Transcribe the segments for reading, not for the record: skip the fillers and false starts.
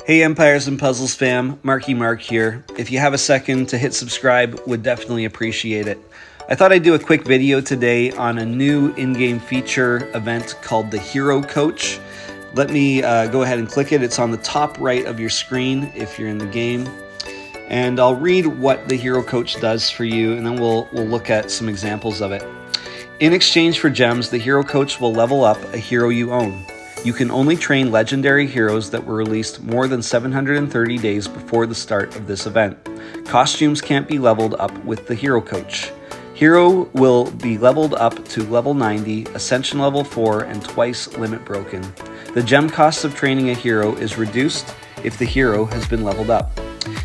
Hey Empires and Puzzles fam, Marky Mark here. If you have a second to hit subscribe, would definitely appreciate it. I thought I'd do a quick video today on a new in-game feature event called the Hero Coach. Let me go ahead and click it. It's on the top right of your screen if you're in the game. And I'll read what the Hero Coach does for you, and then we'll look at some examples of it. In exchange for gems, the Hero Coach will level up a hero you own. You can only train legendary heroes that were released more than 730 days before the start of this event. Costumes can't be leveled up with the Hero Coach. Hero will be leveled up to level 90, Ascension level 4, and twice limit broken. The gem cost of training a hero is reduced if the hero has been leveled up.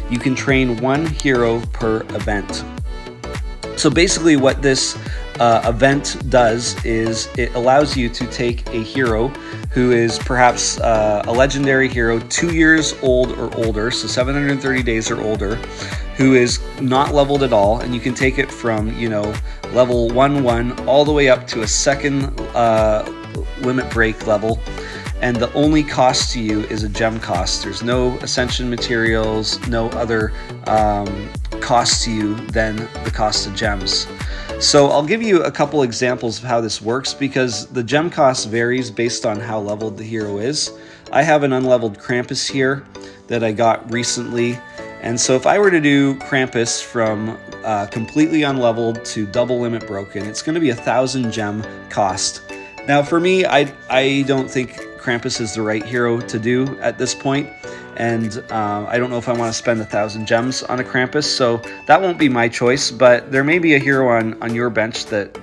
You can train one hero per event. So basically what this event does is it allows you to take a hero who is perhaps a legendary hero 2 years old or older, so 730 days or older, who is not leveled at all, and you can take it from, level 1-1 all the way up to a second limit break level, and the only cost to you is a gem cost. There's no ascension materials, no other cost to you than the cost of gems. So I'll give you a couple examples of how this works because the gem cost varies based on how leveled the hero is. I have an unleveled Krampus here that I got recently, and so if I were to do Krampus from completely unleveled to double limit broken, it's going to be 1,000 gem cost. Now for me, I don't think Krampus is the right hero to do at this point, and I don't know if I want to spend 1,000 gems on a Krampus, so that won't be my choice, but there may be a hero on your bench that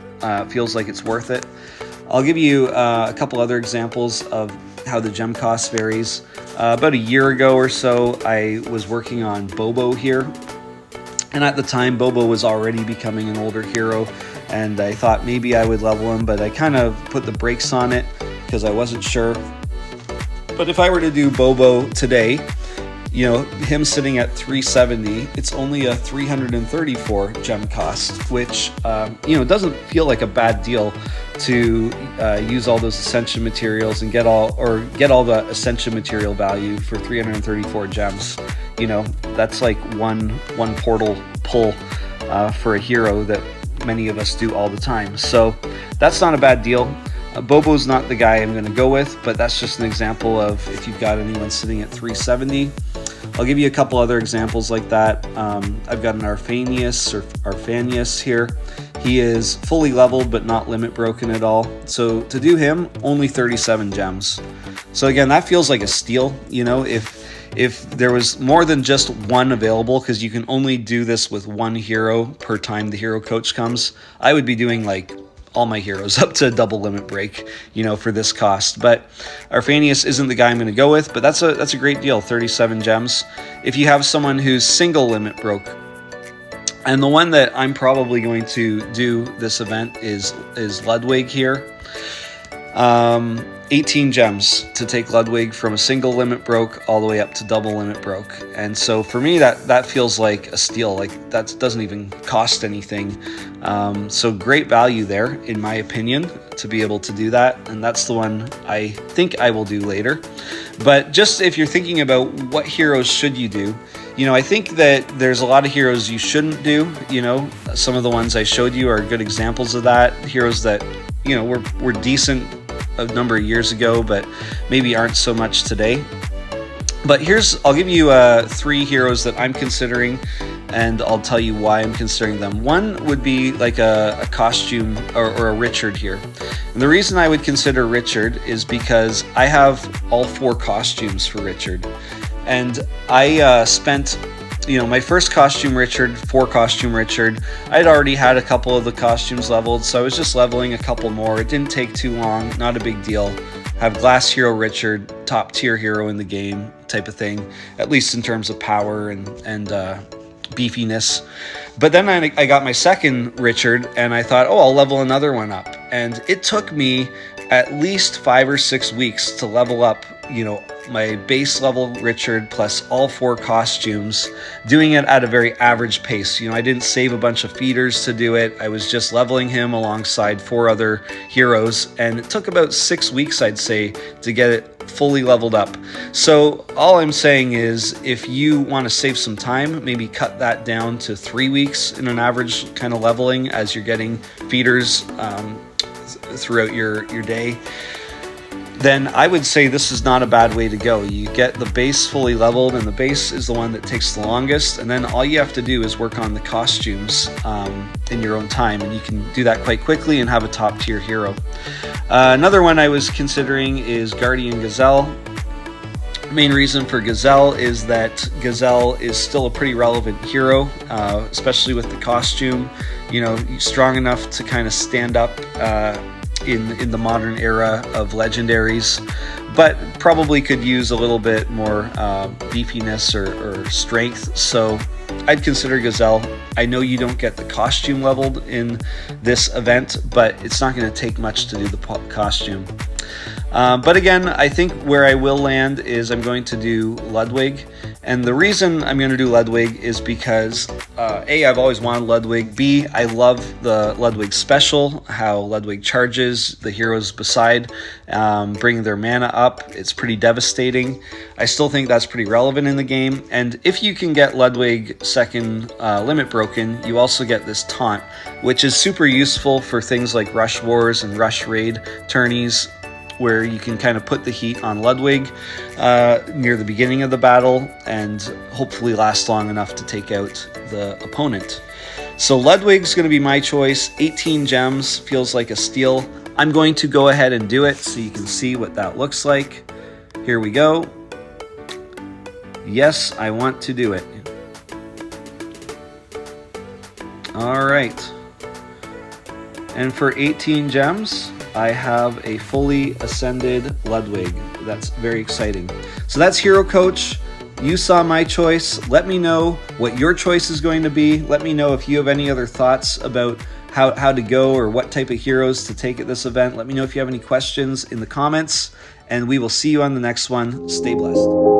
feels like it's worth it. I'll give you a couple other examples of how the gem cost varies. About a year ago or so, I was working on Bobo here, and at the time Bobo was already becoming an older hero, and I thought maybe I would level him, but I kind of put the brakes on it because I wasn't sure. But if I were to do Bobo today, him sitting at 370, it's only a 334 gem cost, which doesn't feel like a bad deal to use all those ascension materials and get all the ascension material value for 334 gems. That's like one portal pull for a hero that many of us do all the time. So that's not a bad deal. Bobo's not the guy I'm going to go with, but that's just an example of if you've got anyone sitting at 370. I'll give you a couple other examples like that. I've got an Arphanius here. He is fully leveled but not limit broken at all. So to do him, only 37 gems. So again, that feels like a steal. If there was more than just one available, because you can only do this with one hero per time the Hero Coach comes, I would be doing like all my heroes up to double limit break, for this cost. But Arphanius isn't the guy I'm going to go with, but that's a great deal, 37 gems. If you have someone who's single limit broke, and the one that I'm probably going to do this event is Ludwig here. 18 gems to take Ludwig from a single limit broke all the way up to double limit broke. And so for me, that feels like a steal. Like that doesn't even cost anything. So great value there, in my opinion, to be able to do that. And that's the one I think I will do later. But just if you're thinking about what heroes should you do, I think that there's a lot of heroes you shouldn't do. Some of the ones I showed you are good examples of that. Heroes that, were decent a number of years ago, but maybe aren't so much today. But I'll give you 3 heroes that I'm considering, and I'll tell you why I'm considering them. One would be like a costume or a Richard here. And the reason I would consider Richard is because I have all 4 costumes for Richard. And I spent my first costume Richard, 4 costume Richard, I'd already had a couple of the costumes leveled, so I was just leveling a couple more. It didn't take too long, not a big deal. Have Glass Hero Richard, top tier hero in the game type of thing, at least in terms of power and beefiness. But then I got my second Richard, and I thought, I'll level another one up. And it took me at least 5 or 6 weeks to level up my base level Richard plus all 4 costumes, doing it at a very average pace. I didn't save a bunch of feeders to do it. I was just leveling him alongside 4 other heroes, and it took about 6 weeks, I'd say, to get it fully leveled up. So all I'm saying is, if you want to save some time, maybe cut that down to 3 weeks in an average kind of leveling as you're getting feeders throughout your day, then I would say this is not a bad way to go. You get the base fully leveled, and the base is the one that takes the longest, and then all you have to do is work on the costumes in your own time, and you can do that quite quickly and have a top tier hero. Another one I was considering is Guardian Gazelle. The main reason for Gazelle is that Gazelle is still a pretty relevant hero, especially with the costume. Strong enough to kind of stand up in the modern era of legendaries, but probably could use a little bit more beefiness or strength. So I'd consider Gazelle. I know you don't get the costume leveled in this event, but it's not going to take much to do the costume. But again, I think where I will land is I'm going to do Ludwig. And the reason I'm going to do Ludwig is because A, I've always wanted Ludwig. B, I love the Ludwig special, how Ludwig charges the heroes beside, bringing their mana up. It's pretty devastating. I still think that's pretty relevant in the game. And if you can get Ludwig second limit broken, you also get this taunt, which is super useful for things like Rush Wars and Rush Raid tourneys, where you can kind of put the heat on Ludwig near the beginning of the battle and hopefully last long enough to take out the opponent. So Ludwig's going to be my choice. 18 gems feels like a steal. I'm going to go ahead and do it so you can see what that looks like. Here we go. Yes, I want to do it. All right. And for 18 gems, I have a fully ascended Ludwig. That's very exciting. So that's Hero Coach. You saw my choice. Let me know what your choice is going to be. Let me know if you have any other thoughts about how to go or what type of heroes to take at this event. Let me know if you have any questions in the comments, and we will see you on the next one. Stay blessed.